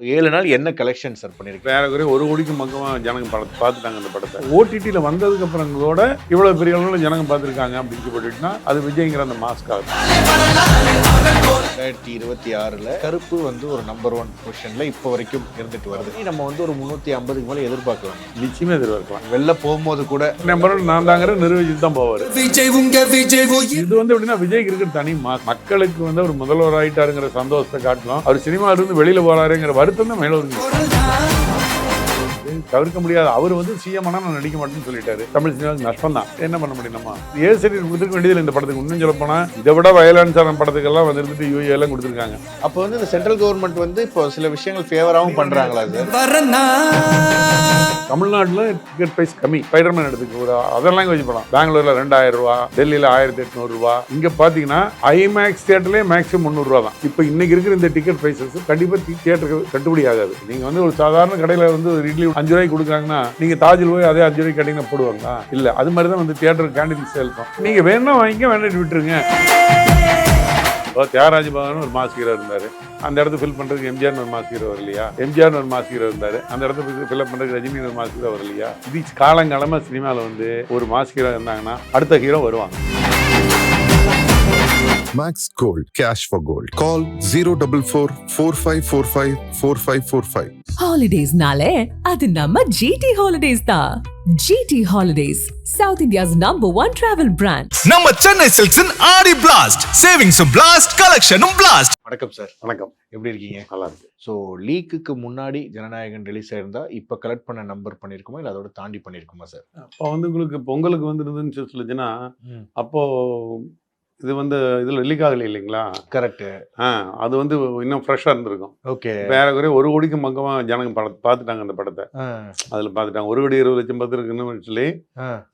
7 நாள் என்ன collection sir பண்ணிருக்கு? ஏறக்குறைய 1 கோடிக்கு பக்கமா ஜனங்க படத்தை பார்த்துட்டாங்க. அந்த படத்தை ஓடிடியில் வந்ததுக்கு அப்புறம் கூட இவ்வளவு பெரிய அளவில் ஜனங்க பார்த்துருக்காங்க அப்படின்னு சொல்லிட்டுனா அது விஜய்ங்கிற அந்த மாஸ்காக 2026ல கருப்பு வந்து ஒரு நம்பர் 1 பொசிஷன்ல இப்போ வரைக்கும் இருந்துட்டு வருது. நம்ம வந்து ஒரு 350க்கு மேல எதிர்பார்க்கலாம். நிச்சயமே எதிர்பார்க்கலாம். வெளில போகும்போது கூட நம்பர் 1 நான் தாங்கிற நிர்வகிச்சு தான் போவார். இது வந்து எப்படின்னா விஜய்க்கு இருக்கிற தனி மக்களுக்கு வந்து ஒரு முதல்வர் ஆயிட்டாருங்கிற சந்தோஷத்தை காட்டலாம். அவர் சினிமாவில இருந்து வெளியில போறாருங்கிற வருத்தம் தான் மேல வருது. தவிர்க்க முடியாது. அவர் வந்து சிஎம் ஆனா நான் நடிக்க மாட்டேன்னு சொல்லிட்டாரு. தமிழ் சினிமாவுக்கு நஷ்டம் தான். என்ன பண்ண முடியும்? நம்ம ஏசரி கொடுத்துக்க வேண்டியதில்லை இந்த படத்துக்கு. இன்னும் சொல்ல போனா இதை விட வயலன்ஸான படத்துக்கெல்லாம் வந்துட்டு யூஏ எல்லாம் கொடுத்துருக்காங்க. அப்போ வந்து இந்த சென்ட்ரல் கவர்மெண்ட் வந்து இப்போ சில விஷயங்கள் ஃபேவராகவும் பண்றாங்களா சார்? தமிழ்நாட்டில் டிக்கெட் பிரைஸ் கம்மி. ஸ்பைடர்மேன் எடுத்துக்க ஒரு அதர் லாங்குவேஜ் படம் பெங்களூர்ல 2000 ரூபா, டெல்லியில 1800 ரூபா. இங்க பாத்தீங்கன்னா ஐமேக்ஸ் தியேட்டர்லயே மேக்ஸிமம் 300 ரூபா தான். இப்போ இன்னைக்கு இருக்கிற இந்த டிக்கெட் பிரைசஸ் கண்டிப்பா தியேட்டருக்கு கட்டுப்படி ஆகாது. நீங்க வந்து ஒரு சாதாரண கடையில வந்து ஒரு இட்லி 5 ரூபாய்க்கு கொடுக்குறாங்கன்னா நீங்க தாஜில் போய் அதே 5 ரூபாய்க்கு கேட்டீங்கன்னா போடுவாங்களா? இல்ல. அது மாதிரி தான் வந்து தியேட்டர் கேண்டீன் சேல்ஸ். நீங்க வேணா வாங்கிக்க, வேண்டாம் விட்டுருங்க. தியாகராஜ பவன் ஒரு மாஸ் ஹீரோ இருந்தாரு. அந்த இடத்த ஃபில் பண்றதுக்கு எம்ஜிஆர் ஒரு மாஸ் ஹீரோ வரலையா? எம்ஜிஆர் ஒரு மாஸ் ஹீரோ இருந்தாரு. அந்த இடத்த ஃபில் பண்றதுக்கு ரஜினி ஒரு மாஸ் ஹீரோ வரலையா? இது காலங்காலமா சினிமாவில் வந்து ஒரு மாஸ் ஹீரோ இருந்தாங்கன்னா அடுத்த ஹீரோ வருவாங்க. Max Gold, cash for gold. Call 044-4545-4545. Holidays nale, adu namma GT Holidays da. GT Holidays, South India's #1 travel brand. நம்ம சென்னை சில்க்ஸின் ஆடி பிளாஸ்ட், சேவிங்ஸும் பிளாஸ்ட், கலெக்ஷனும் பிளாஸ்ட். வணக்கம் சார். வணக்கம். எப்படி இருக்கீங்க? நல்லா இருக்கு. ஸோ லீக்குக்கு முன்னாடி ஜனநாயகன் ரிலீஸ் ஆயிருந்தா இப்போ கலெக்ட் பண்ண நம்பர் பண்ணியிருக்குமா இல்லை அதோட தாண்டி பண்ணியிருக்குமா சார்? அப்போ வந்து உங்களுக்கு பொங்கலுக்கு வந்துருந்துன்னு சொல்லிச்சுன்னா அப்போ இது வந்து இதில் ரிலீக் ஆகலை இல்லைங்களா? கரெக்டு. அது வந்து இன்னும் ஃப்ரெஷ்ஷாக இருந்திருக்கும். ஓகே. ஏறக்குறைய 1 கோடிக்கு பக்கமாக ஜனங்க பார்த்துட்டாங்க அந்த படத்தை. அதில் பார்த்துட்டாங்க. 1 கோடி 20 லட்சம் பார்த்துருக்குன்னு சொல்லி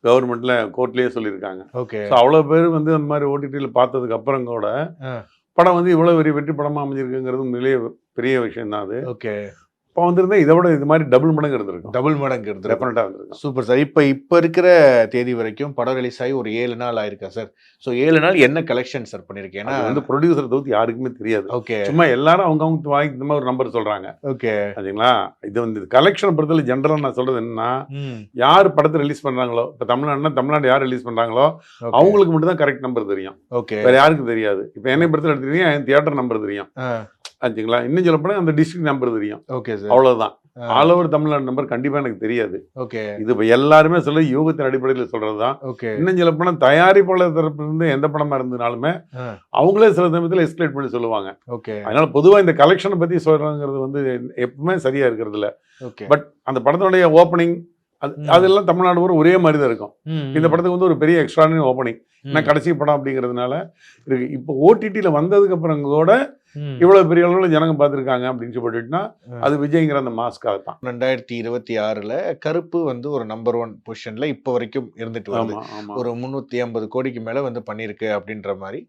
கவர்மெண்ட்ல கோர்ட்லேயே சொல்லியிருக்காங்க. ஓகே. ஸோ அவ்வளோ பேர் வந்து அந்த மாதிரி ஓடிடியில் பார்த்ததுக்கு அப்புறம் கூட படம் வந்து இவ்வளோ பெரிய வெற்றி படமாக அமைஞ்சிருக்குங்கிறது உண்மையிலேயே பெரிய விஷயம் தான் அது. ஓகே. இப்போ வந்திருந்தா இதை விட இது மாதிரி டபுள் மடங்கு இருந்திருக்கும். டபுள் மடங்கு இருந்திருக்கும். டெஃபினட்டாக இருந்திருக்கும். Super sir. இப்போ இருக்கிற தேதி வரைக்கும் படம் ரிலீஸ் ஆகி ஒரு 7 நாள் ஆயிருக்கா சார்? ஸோ 7 நாள் என்ன கலெக்ஷன் சார் பண்ணியிருக்கேன்? ஏன்னா வந்து ப்ரொடியூசர் தவிர்த்து யாருக்குமே தெரியாது. ஓகே. சும்மா எல்லாரும் அவங்க வாங்கி இந்த மாதிரி ஒரு நம்பர் சொல்றாங்க. ஓகே. சரிங்களா? இது வந்து கலெக்ஷன் பொறுத்தவரை ஜென்ரலாக நான் சொல்றது என்னன்னா, யார் படத்தை ரிலீஸ் பண்றாங்களோ, இப்போ தமிழ்நாடு யார் ரிலீஸ் பண்றாங்களோ அவங்களுக்கு மட்டும் தான் கரெக்ட் நம்பர் தெரியும். ஓகே. வேற யாருக்கும் தெரியாது. இப்போ என்னை பொறுத்தவரை எடுத்துக்கிட்டீங்கன்னா என் தியேட்டர் நம்பர் தெரியும். ஆச்சுங்களா? இன்னும் சொல்ல போனா அந்த டிஸ்ட்ரிக்ட் நம்பர் தெரியும். Okay sir. அவ்வளவுதான். ஆல் ஓவர் தமிழ்நாடு நம்பர் கண்டிப்பா எனக்கு தெரியாது. ஓகே. இது எல்லாருமே சொல்ல யூகத்தின் அடிப்படையில் சொல்றதுதான். ஓகே. இன்னும் சொல்ல போனா தயாரிப்பாளர் தரப்புல இருந்து எந்த படமா இருந்தனாலுமே அவங்களே சில சமயத்தில் எஸ்கலேட் பண்ணி சொல்லுவாங்க. ஓகே. அதனால பொதுவா இந்த கலெக்ஷனை பத்தி சொல்றாங்கிறது வந்து எப்பவுமே சரியா இருக்கிறது இல்ல. ஓகே. பட் அந்த படத்தினுடைய ஓப்பனிங் அதெல்லாம் தமிழ்நாடு பூரா ஒரே மாதிரி தான் இருக்கும். இந்த படத்துக்கு வந்து ஒரு பெரிய எக்ஸ்ட்ரானரி ஓப்பனிங் நான் கடைசி படம் அப்படிங்கிறதுனால இருக்கு. இப்போ ஓடிடியில் வந்ததுக்கு அப்புறம் கூட இவ்வளவு பெரிய அளவில் ஜனங்க பார்த்துருக்காங்க அப்படின்னு சொல்லிட்டுனா அது விஜய்ங்கிற அந்த மாஸ்காக தான். 2026ல கருப்பு வந்து ஒரு நம்பர் 1 பொசிஷன்ல இப்போ வரைக்கும் இருந்துட்டு வருது. ஒரு 350 கோடிக்கு மேல வந்து பண்ணிருக்கு அப்படின்ற மாதிரி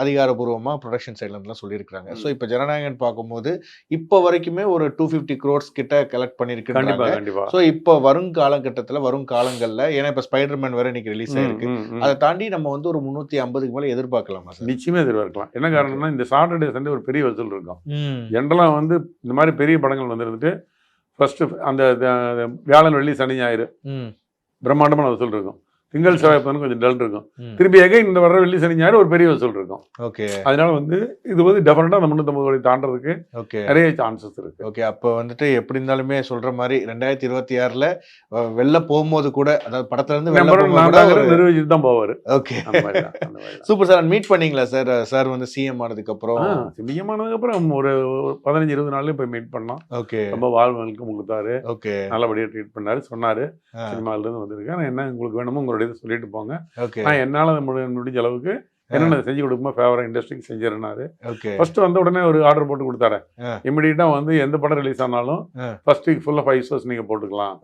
அதிகாரப்பூர்வமா ப்ரொடக்ஷன் சைட்ல இருந்துலாம் சொல்லியிருக்காங்க. ஸோ இப்போ ஜனநாயகன் பார்க்கும்போது இப்போ வரைக்குமே ஒரு 250 crores கிட்ட கலெக்ட் பண்ணிருக்கு. கண்டிப்பா. ஸோ இப்போ வரும் காலகட்டத்தில் வரும் காலங்கள்ல ஏன்னா இப்போ ஸ்பைடர்மேன் வேற இன்னைக்கு ரிலீஸ் ஆயிருக்கு. அதை தாண்டி நம்ம வந்து ஒரு 350க்கு மேல எதிர்பார்க்கலாமா சார்? நிச்சயமே எதிர்பார்க்கலாம். என்ன காரணம்னா இந்த சாட்டர்டே சண்டே ஒரு பெரிய வசூல் இருக்கும். ஜென்ரலா வந்து இந்த மாதிரி பெரிய படங்கள் வந்துட்டு ஃபர்ஸ்ட் அந்த வியாழன் வெள்ளி சனி ஞாயிறு பிரம்மாண்டமான வசூல் இருக்கும். திங்கள் செவ்வாய் கொஞ்சம் டல் இருக்கும். திருப்பி இந்த வர வெள்ளி சனி ஞாயிறு ஒரு பெரிய வசூல் இருக்கும். ஓகே. அதனால வந்து இது வந்து டெஃபினட்டா அந்த 350 கோடி தாண்டறதுக்கு நிறைய சான்சஸ் இருக்கு. ஓகே. அப்போ வந்துட்டு எப்படி இருந்தாலுமே சொல்ற மாதிரி 2026ல வெளில போகும்போது கூட அதாவது படத்துல இருந்து நிர்வகிச்சு தான் போவாரு. ஓகே. Super sir. மீட் பண்ணீங்களா சார்? சார் வந்து சிஎம் ஆனதுக்கு அப்புறம் ஒரு 15-20 நாள்லயே போய் மீட் பண்ணோம். ஓகே. ரொம்ப வாழ்வனுக்கு கொடுத்தாரு. ஓகே. நல்லபடியா ட்ரீட் பண்ணாரு. சொன்னாரு சினிமால இருந்து வந்திருக்கேன், என்ன உங்களுக்கு வேணுமோ உங்களுடைய சொல்லிட்டு போங்க, ஓகே, நான் என்னால முடிஞ்ச அளவுக்கு என்னென்ன செஞ்சு கொடுக்குமா ஃபேவரா இண்டஸ்ட்ரிக்கு செஞ்சிருந்தாரு. ஃபர்ஸ்ட் வந்த உடனே ஒரு ஆர்டர் போட்டு கொடுத்தாரு. இமிடியட்டா வந்து எந்த படம் ரிலீஸ் ஆனாலும் ஃபர்ஸ்ட் வீக் ஃபுல்லா 5 shows நீங்க போட்டுக்கலாம்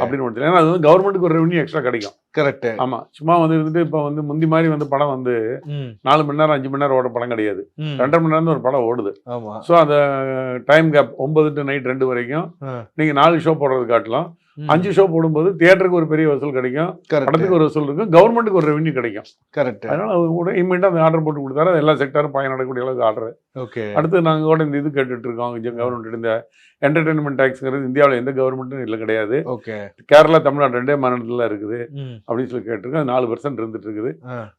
அப்படின்னு முடிச்சு. ஏன்னா அது வந்து கவர்மெண்ட்டுக்கு ஒரு ரெவன்யூ எக்ஸ்ட்ரா கிடைக்கும். கரெக்ட். ஆமா. சும்மா வந்து இருந்துட்டு இப்ப வந்து முந்தி மாதிரி வந்து படம் வந்து 4 மணி நேரம் 5 மணி நேரம் ஓட படம் கிடையாது. 2.5 மணி நேரம் ஒரு படம் ஓடுது. ஸோ அந்த டைம் கேப் 9 to night 2 வரைக்கும் நீங்க 4 ஷோ போடுறது காட்டலாம் 5 ஷோ போடும்போது தியேட்டருக்கு ஒரு பெரிய வசூல் கிடைக்கும், படத்துக்கு ஒரு வசூல் இருக்கும், கவர்மெண்ட்டுக்கு ஒரு ரெவன்யூ கிடைக்கும். கரெக்ட். அதனால அது கூட இமீடியட்டாக அந்த ஆர்டர் போட்டு கொடுத்தாரு. எல்லா செக்டரும் பயனடக்கூடிய அளவுக்கு ஆர்டர். ஓகே. அடுத்து நாங்கள் கூட இந்த இது கேட்டுட்டு இருக்கோம், கவர்மெண்ட் இந்த என்டர்டைன்மெண்ட் டேக்ஸ்ங்கிறது இந்தியாவில் எந்த கவர்மெண்ட்டும் இல்லை, கிடையாது. ஓகே. கேரளா, தமிழ்நாடு 2 மாநிலத்தில் இருக்குது அப்படின்னு சொல்லி கேட்டிருக்கோம். 4% இருந்துட்டு இருக்குது,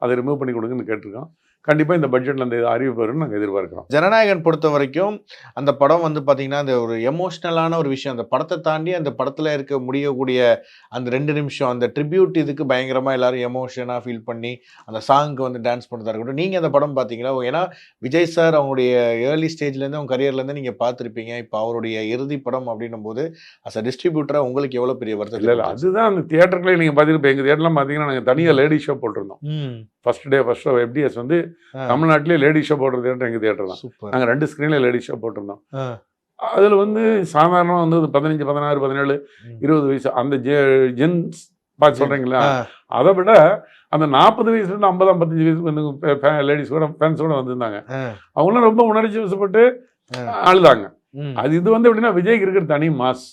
அதை ரிமூவ் பண்ணி கொடுங்கன்னு கேட்டிருக்கோம். கண்டிப்பாக இந்த பட்ஜெட்டில் அந்த அறிவிப்பு வரும்னு நாங்கள் எதிர்பார்க்குறோம். ஜனநாயகன் பொறுத்த வரைக்கும் அந்த படம் வந்து பார்த்தீங்கன்னா அந்த ஒரு எமோஷ்னலான ஒரு விஷயம், அந்த படத்தை தாண்டி அந்த படத்தில் இருக்க முடியக்கூடிய அந்த 2 நிமிஷம் அந்த ட்ரிபியூட் இதுக்கு பயங்கரமாக எல்லாரும் எமோஷனாக ஃபீல் பண்ணி அந்த சாங்க்கு வந்து டான்ஸ் பண்ணுறதா இருக்கட்டும். நீங்கள் அந்த படம் பார்த்தீங்களா? ஏன்னா விஜய் சார் அவங்களுடைய ஏர்லி ஸ்டேஜ்லேருந்து அவங்க கரியர்லேருந்து நீங்கள் பார்த்துருப்பீங்க. இப்போ அவருடைய இறுதி படம் அப்படின்னும் போது அஸ் அ டிஸ்ட்ரிபியூட்டராக உங்களுக்கு எவ்வளோ பெரிய வருத்தம்? இல்லை, அதுதான் அந்த தியேட்டர்லேயே நீங்கள் பார்த்தீங்கன்னா இப்போ எங்கள் தியேட்டர்லாம் பார்த்தீங்கன்னா நாங்கள் தனியாக லேடி ஷோ போட்டிருந்தோம். ஃபர்ஸ்ட் ஷோ FDS வந்து தமிழ்நாட்டிலே லேடி ஷோ போடுற தியேட்டர் எங்கள் தியேட்டர் தான். நாங்கள் 2 ஸ்க்ரீனில் லேடி ஷோ போட்டிருந்தோம். அதில் வந்து சாதாரணமாக வந்து 15, 16, 17, 20 வயசு அந்த ஜென்ஸ் பார்த்து சொல்கிறீங்களா, அதை விட அந்த 40 வயசுலேருந்து 50, 55 வயசுக்கு வந்து லேடிஸ் கூட ஃபேன்ஸ் கூட வந்திருந்தாங்க. அவங்களாம் ரொம்ப உணர்ச்சி வசப்பட்டு அழுதாங்க. அது இது வந்து எப்படின்னா விஜய்க்கு இருக்கிற தனி மாஸ்.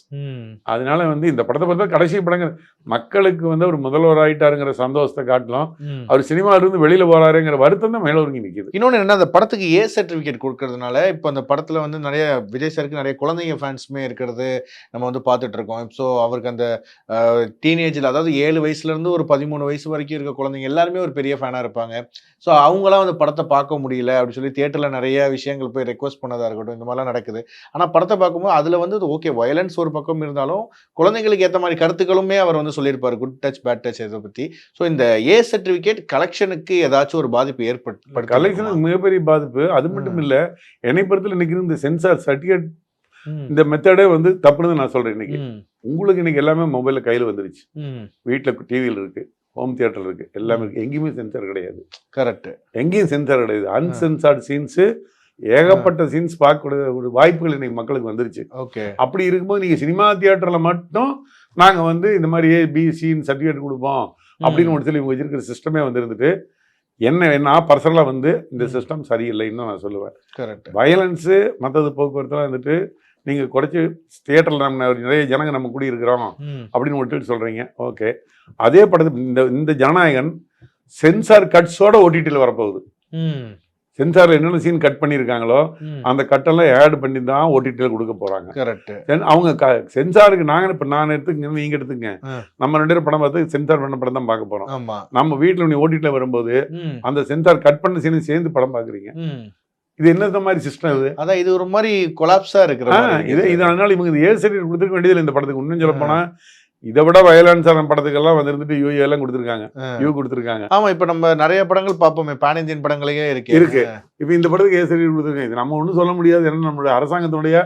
அதனால வந்து இந்த படத்தை பார்த்தா கடைசி படங்கள் மக்களுக்கு வந்து ஒரு முதல்வர் ஆயிட்டாருங்கிற சந்தோஷத்தை காட்டலாம், அவர் சினிமாவில இருந்து வெளியில போறாருங்கிற வருத்தம் தான் மேல ஒருங்கி நிற்குது. இன்னொன்று என்ன, அந்த படத்துக்கு ஏ சர்டிஃபிகேட் கொடுக்கறதுனால இப்போ அந்த படத்துல வந்து நிறைய விஜய் சாருக்கு நிறைய குழந்தைங்க ஃபேன்ஸுமே இருக்கிறது நம்ம வந்து பார்த்துட்டு இருக்கோம். ஸோ அவருக்கு அந்த டீனேஜில், அதாவது 7 வயசுல இருந்து ஒரு 13 வயசு வரைக்கும் இருக்க குழந்தைங்க எல்லாருமே ஒரு பெரிய ஃபேனா இருப்பாங்க. ஸோ அவங்களாம் வந்து படத்தை பார்க்க முடியல அப்படின்னு சொல்லி தியேட்டர்ல நிறைய விஷயங்கள் போய் ரெக்வஸ்ட் பண்ணதா இருக்கட்டும், இந்த மாதிரிலாம் நடக்குது. ஆனால் படத்தை பார்க்கும்போது அதில் வந்து ஓகே வயலன்ஸ் ஒரு பக்கம் இருந்தாலும் குழந்தைங்களுக்கு ஏற்ற மாதிரி கருத்துக்களுமே அவர் வந்து சொல்லியிருப்பாரு, குட் டச் பேட் டச் இதை பற்றி. ஸோ இந்த ஏ சர்டிஃபிகேட் கலெக்ஷனுக்கு ஏதாச்சும் ஒரு பாதிப்பு ஏற்பட்டு? கலெக்ஷனுக்கு மிகப்பெரிய பாதிப்பு. அது மட்டும் இல்லை, என்னை பொறுத்தல இன்னைக்கு இந்த சென்சார் சர்டிஃபிகேட் இந்த மெத்தடே வந்து தப்புன்னு நான் சொல்றேன். இன்னைக்கு உங்களுக்கு இன்னைக்கு எல்லாமே மொபைலில் கையில் வந்துருச்சு, வீட்டில் டிவியில் இருக்கு, ஹோம் தியேட்டர் இருக்கு, எல்லாமே இருக்கு, எங்கேயுமே சென்சார் கிடையாது. கரெக்ட், எங்கேயும் சென்சார் கிடையாது. அன்சென்சார்டு சீன்ஸு ஏகப்பட்ட சீன்ஸ் பார்க்கக்கூடிய ஒரு வாய்ப்புகள் இன்னைக்கு மக்களுக்கு வந்துருச்சு. ஓகே, அப்படி இருக்கும்போது நீங்கள் சினிமா தியேட்டரில் மட்டும் நாங்கள் வந்து இந்த மாதிரி ஏபிசின்னு சர்டிஃபிகேட் கொடுப்போம் அப்படின்னு ஒரு சொல்லி இவங்க வச்சிருக்கிற சிஸ்டமே வந்து இருந்துட்டு நான் பர்சனலாக வந்து இந்த சிஸ்டம் சரியில்லைன்னு நான் சொல்லுவேன். கரெக்ட். வயலன்ஸு மற்றது போக்குவரத்துலாம் வந்துட்டு நீங்கள் குறைச்சி தியேட்டரில் நம்ம நிறைய ஜனங்க நம்ம கூடி இருக்கிறோம் அப்படின்னு விட்டுட்டு சொல்கிறீங்க. ஓகே, அதே படத்து இந்த ஜனநாயகன் சென்சார் கட்ஸோட OTTல வரப்போகுது. சென்சார்ல என்னென்ன சீன் கட் பண்ணியிருக்காங்களோ அந்த கட்டெல்லாம் ஆட் பண்ணி தான் OTTல கொடுக்க போறாங்க. கரெக்ட். அவங்க சென்சாருக்கு நான் எடுத்துங்க, நீங்க எடுத்துங்க, நம்ம 2 பேரும் படம் பார்த்து சென்சார் பண்ண படம் தான் பார்க்க போறோம். நம்ம வீட்டுல நீ OTTல வரும்போது அந்த சென்சார் கட் பண்ண சீனை சேர்ந்து படம் பாக்குறீங்க. இது என்ன மாதிரி சிஸ்டம் இது? அதான் இது ஒரு மாதிரி கொலாப்ஸா இருக்கிற இது. அதனால இவங்க ஏ சர்டிஃபிகேட் கொடுத்துருக்க வேண்டியதில்லை இந்த படத்துக்கு. இன்னும் சொல்ல போனா இதை விட வயலன்ஸான படத்துக்கெல்லாம் வந்துட்டு யூஏ எல்லாம் கொடுத்துருக்காங்க, யூ கொடுத்துருக்காங்க. ஆமா, இப்ப நம்ம நிறைய படங்கள் பார்ப்போமே, பேன் இந்தியன் படங்களே இருக்கு. இப்ப இந்த படத்துக்கு ஏ சர்டிஃபிகேட் கொடுத்துருக்காங்க. இது நம்ம ஒன்றும் சொல்ல முடியாது, ஏன்னா நம்மளுடைய அரசாங்கத்தினுடைய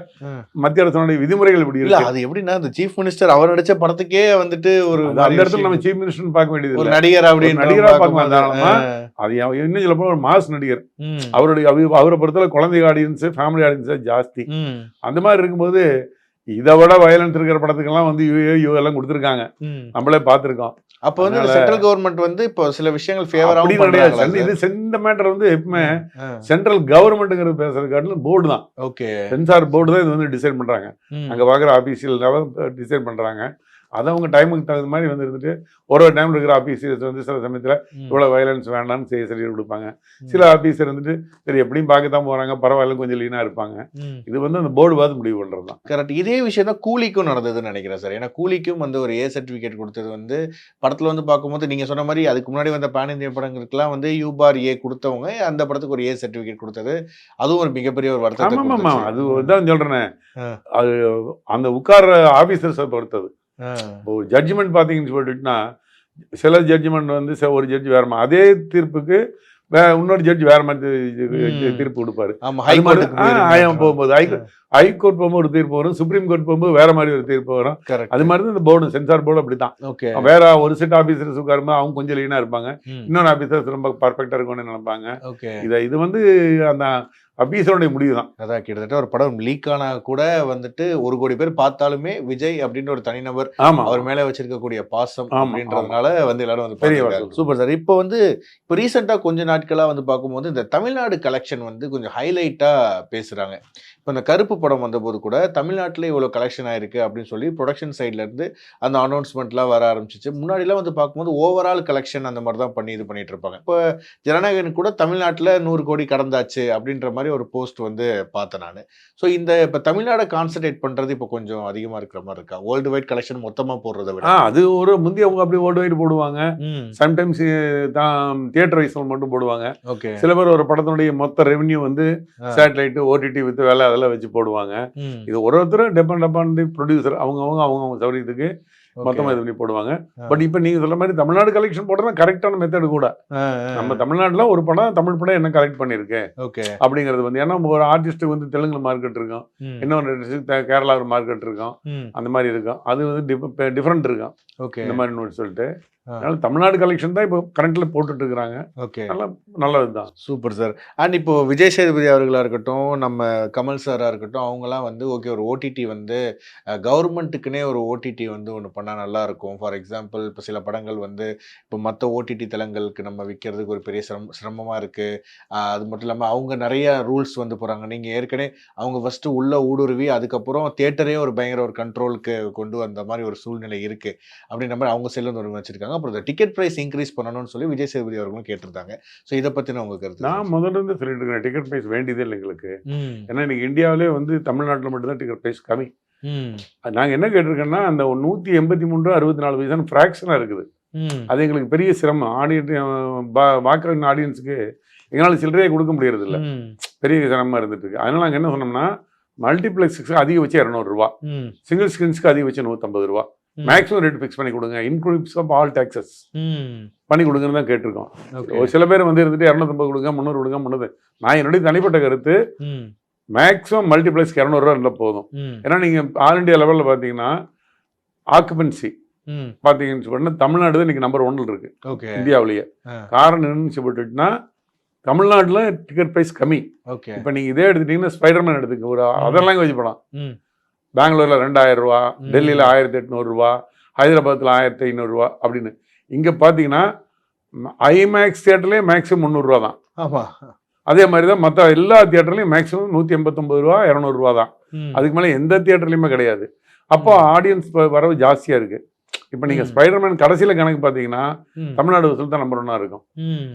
மத்திய அரசாங்க விதிமுறைகள் இப்படி இருக்கு. அது எப்படின்னா இந்த சீஃப் மினிஸ்டர் அவர் நடிச்ச படத்துக்கே வந்துட்டு ஒரு அந்த இடத்துல நம்ம சீஃப் மினிஸ்டர் பார்க்க வேண்டியது, ஒரு நடிகர் அப்படின்னு நடிகரா பார்க்கலாம். அது இன்னும் சொல்ல போனா ஒரு மாஸ் நடிகர். அவரை பொறுத்தவரை குழந்தை ஆடியன்ஸ், ஃபேமிலி ஆடியன்ஸ் ஜாஸ்தி. அந்த மாதிரி இருக்கும்போது இதை விட வயலன்ஸ் இருக்கிற படத்துக்கெல்லாம் வந்து யூஏ எல்லாம் கொடுத்துருக்காங்க, நம்மளே பார்த்துருக்கோம். அப்போ வந்து சென்ட்ரல் கவர்மெண்ட் வந்து இப்போ சில விஷயங்கள் ஃபேவராகவும் கிடையாது. இது இந்த மேட்டர் வந்து எப்பவுமே சென்ட்ரல் கவர்மெண்ட்டுங்கிறது பேசுறது காட்டிலும் போர்டு தான். ஓகே, சென்சார் போர்டு தான் இது வந்து டிசைட் பண்றாங்க. அங்கே பார்க்குற ஆஃபீஸியல் டிசைட் பண்றாங்க. அதை அவங்க டைமுக்கு தகுந்த மாதிரி வந்து இருந்துட்டு ஒரு டைம்ல இருக்கிற ஆஃபீஸர்ஸ் வந்து சில சமயத்தில் இவ்வளோ வயலன்ஸ் வேண்டாம்னு சர்டிஃபிகேட் கொடுப்பாங்க. சில ஆஃபீஸர் வந்துட்டு சரி எப்படியும் பார்க்க தான் போறாங்க, பரவாயில்ல கொஞ்சம் லீனாக இருப்பாங்க. இது வந்து அந்த போர்டு பார்த்து முடிவு பண்ணுறது தான். கரெக்ட். இதே விஷயம் தான் கூலிக்கும் நடந்ததுன்னு நினைக்கிறேன் சார். ஏன்னா கூலிக்கும் வந்து ஒரு ஏ சர்டிஃபிகேட் கொடுத்தது வந்து படத்தில் வந்து பார்க்கும்போது நீங்கள் சொன்ன மாதிரி அதுக்கு முன்னாடி வந்த பேன் இந்திய படங்களுக்குலாம் வந்து U/A கொடுத்தவங்க அந்த படத்துக்கு ஒரு ஏ சர்டிஃபிகேட் கொடுத்தது, அதுவும் ஒரு மிகப்பெரிய ஒரு வருத்தம். ஆமாம், அது தான் சொல்கிறேனே, அது அந்த உட்கார ஆஃபீஸர்ஸை பொறுத்தது. ஒரு ஜட்ஜ்மெண்ட் பார்த்தீங்கன்னு சொல்லிட்டுனா சில ஜட்ஜ்மெண்ட் வந்து ஒரு ஜட்ஜ் வேற மாதிரி, அதே தீர்ப்புக்கு இன்னொரு ஜட்ஜ் வேற மாதிரி தீர்ப்பு கொடுப்பாரு. போகும்போது ஹைகோர்ட் போகும்போது ஒரு தீர்ப்பு வரும், சுப்ரீம் கோர்ட் போகும்போது வேற மாதிரி ஒரு தீர்ப்பு வரும். அது மாதிரி தான் இந்த போர்டு, சென்சார் போர்டு அப்படித்தான். வேற ஒரு செட் ஆபீசர்ஸ் உட்காரும்போது அவங்க கொஞ்சம் லீனா இருப்பாங்க, இன்னொரு ஆபீசர்ஸ் ரொம்ப பர்ஃபெக்டா இருக்கும்னு நினைப்பாங்க. இது வந்து அந்த அபீசருடைய முடிவு தான். அதான் கிட்டத்தட்ட ஒரு படம் லீக் ஆனா கூட வந்துட்டு 1 கோடி பேர் பார்த்தாலுமே விஜய் அப்படின்ற ஒரு தனிநபர் ஆமா, அவர் மேல வச்சிருக்கக்கூடிய பாசம் ஆமா, அப்படின்றதுனால வந்து எல்லாரும் வந்து பெரிய பார்த்திருக்காங்க. வாசல். Super sir. இப்போ ரீசெண்டா கொஞ்ச நாட்களா வந்து பார்க்கும்போது இந்த தமிழ்நாடு கலெக்ஷன் வந்து கொஞ்சம் ஹைலைட்டா பேசுறாங்க. இப்போ இந்த கருப்பு படம் வந்தபோது கூட தமிழ்நாட்டிலே இவ்வளோ கலெக்ஷன் ஆயிருக்கு அப்படின்னு சொல்லி ப்ரொடக்ஷன் சைட்ல இருந்து அந்த அனௌன்ஸ்மெண்ட்லாம் வர ஆரம்பிச்சிச்சு. முன்னாடிலாம் வந்து பார்க்கும்போது ஓவரால் கலெக்ஷன் அந்த மாதிரி தான் இது பண்ணிட்டு இருப்பாங்க. இப்போ ஜனநாயகன் கூட தமிழ்நாட்டில் 100 கோடி கடந்தாச்சு அப்படின்ற மாதிரி ஒரு போஸ்ட் வந்து பார்த்தேன் நான். ஸோ இப்போ தமிழ்நாடை கான்சன்ட்ரேட் பண்றது இப்போ கொஞ்சம் அதிகமா இருக்கிற மாதிரி இருக்கா? வேர்ல்டு வைட் கலெக்ஷன் மொத்தமா போடுறத விட. அது ஒரு முந்தைய அவங்க அப்படி வேர்ல்டு வைட் போடுவாங்க. சம்டைம்ஸ் தான் தியேட்டர் வைஸ் மட்டும் போடுவாங்க. ஓகே. சில பேர் ஒரு படத்தினுடைய மொத்த ரெவென்யூ வந்து சேட்டலைட், ஓடிடி வித் வேலை அதெல்லாம் வச்சு போடுவாங்க. இது ஒருத்தரும் டிபெண்ட் அப்பான் தி ப்ரொடியூசர். அவங்க சௌரியத்துக்கு மொத்தமா இது பண்ணி போடுவாங்க. பட் இப்ப நீங்க சொல்ற மாதிரி தமிழ்நாடு கலெக்ஷன் போடுறது கரெக்டான மெத்தட் கூட. நம்ம தமிழ்நாட்டுல ஒரு படம் தமிழ் படம் என்ன கலெக்ட் பண்ணிருக்கு அப்படிங்கிறது வந்து, ஏன்னா ஒரு ஆர்டிஸ்ட் வந்து தெலுங்குல மார்க்கெட் இருக்கும், இன்னொரு கேரளா மார்க்கெட் இருக்கும், அந்த மாதிரி இருக்கும். அது வந்து டிஃபரெண்ட் இருக்கும் இந்த மாதிரி சொல்லிட்டு. அதனால தமிழ்நாடு கலெக்ஷன் தான் இப்போ கரண்ட்ல போட்டுட்டு இருக்காங்க. ஓகே, நல்லதுதான். Super sir. அண்ட் இப்போ விஜய் சேதுபதி அவர்களா இருக்கட்டும், நம்ம கமல் சாரா இருக்கட்டும், அவங்கலாம் வந்து ஓகே ஒரு ஓடிடி வந்து கவர்மெண்ட்டுக்குன்னே ஒரு ஓடிடி வந்து ஒன்று பண்ணால் நல்லா இருக்கும். ஃபார் எக்ஸாம்பிள் இப்போ சில படங்கள் வந்து இப்போ மற்ற ஓடிடி தளங்களுக்கு நம்ம விற்கிறதுக்கு ஒரு பெரிய சிரமமாக இருக்குது. அது மட்டும் இல்லாமல் அவங்க நிறைய ரூல்ஸ் வந்து போகிறாங்க. நீங்கள் ஏற்கனவே அவங்க ஃபஸ்ட்டு உள்ள ஊடுருவி அதுக்கப்புறம் தியேட்டரே ஒரு பயங்கர ஒரு கண்ட்ரோலுக்கு கொண்டு வந்த மாதிரி ஒரு சூழ்நிலை இருக்குது அப்படின்ற மாதிரி அவங்க செல்லும் ஒரு வச்சிருக்காங்க. அப்புறம் இந்த டிக்கெட் பிரைஸ் இன்க்ரீஸ் பண்ணணும்னு சொல்லி விஜய் சேதுபதி அவர்களும் கேட்டிருந்தாங்க. ஸோ இதை பற்றின உங்க கருத்து? நான் முதல்ல இருந்து சொல்லிட்டு இருக்கேன், டிக்கெட் பிரைஸ் வேண்டியதே இல்லை எங்களுக்கு. ஏன்னா இன்னைக்கு இந்தியாவிலே வந்து தமிழ்நாட்டில் மட்டும்தான் டிக்கெட் பிரைஸ் கம்மி. நாங்கள் என்ன கேட்டிருக்கோன்னா, அந்த 183 64 பைசான்னு ஃப்ராக்ஷனாக இருக்குது. அது எங்களுக்கு பெரிய சிரமம். பார்க்குற ஆடியன்ஸுக்கு எங்களால் சில்லறையே கொடுக்க முடியறது இல்லை, பெரிய சிரமமாக இருந்துட்டு இருக்கு. அதனால நாங்கள் என்ன சொன்னோம்னா, மல்டிப்ளெக்ஸுக்கு அதிகபட்சம் 200 ரூபா, சிங்கிள் ஸ்கிரீன்ஸ்க்கு அதிகபட்சம் 150 ரூபா, மேக்ஸிமம் ரேட் ஃபிக்ஸ் பண்ணி கொடுங்க, இன்க்ளூடிவ்ஸ் ஆஃப் ஆல் டாக்ஸஸ் பண்ணி கொடுங்கன்னு தான் கேட்டிருக்கோம். ஒரு சில பேர் வந்து இருந்துட்டு 250 கொடுங்க, 300 கொடுங்க, 300. நான் என்னுடைய தனிப்பட்ட கருத்து, மேக்ஸிமம் மல்டிப்ளெக்ஸ்க்கு 200 ரூபா இருந்தால் போதும். ஏன்னா நீங்கள் ஆல் இண்டியா லெவலில் பார்த்தீங்கன்னா ஆக்குபென்சி பார்த்தீங்கன்னு சொன்னா தமிழ்நாடு தான் இன்னைக்கு நம்பர் 1 இருக்கு இந்தியாவிலேயே. காரணம் என்னன்னு சொல்லிட்டுனா, தமிழ்நாட்டில் டிக்கெட் ப்ரைஸ் கம்மி. இப்போ நீங்கள் இதே எடுத்துட்டீங்கன்னா ஸ்பைடர்மேன் எடுத்துக்க, ஒரு அதர் லாங்குவேஜ் படம் பெங்களூர்ல 2000 ரூபா, டெல்லியில் 1800 ரூபா, ஹைதராபாத்தில் 1500 ரூபா அப்படின்னு. இங்கே பார்த்தீங்கன்னா ஐமேக்ஸ் தியேட்டர்லேயே மேக்ஸிமம் 300 ரூபா தான். ஆமாம், அதே மாதிரி தான் மற்ற எல்லா தியேட்டர்லையும் மேக்ஸிமம் 189 ரூபா, 200 ரூபா தான். அதுக்கு மேலே எந்த தியேட்டர்லையுமே கிடையாது. அப்போ ஆடியன்ஸ் வரவு ஜாஸ்தியாக இருக்கு. இப்போ நீங்கள் ஸ்பைடர்மேன் கடைசியில் கணக்கு பார்த்தீங்கன்னா தமிழ்நாடு வசூல் தான் நம்பர் 1 இருக்கும்.